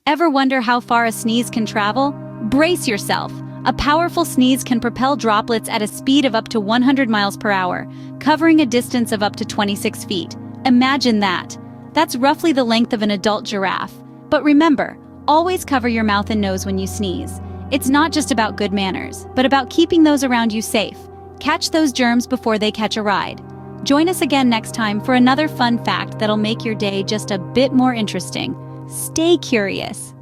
Ever wonder how far a sneeze can travel? Brace yourself. A powerful sneeze can propel droplets at a speed of up to 100 miles per hour, covering a distance of up to 26 feet. Imagine that. That's roughly the length of an adult giraffe. But remember, always cover your mouth and nose when you sneeze. It's not just about good manners, but about keeping those around you safe. Catch those germs before they catch a ride. Join us again next time for another fun fact that'll make your day just a bit more interesting. Stay curious.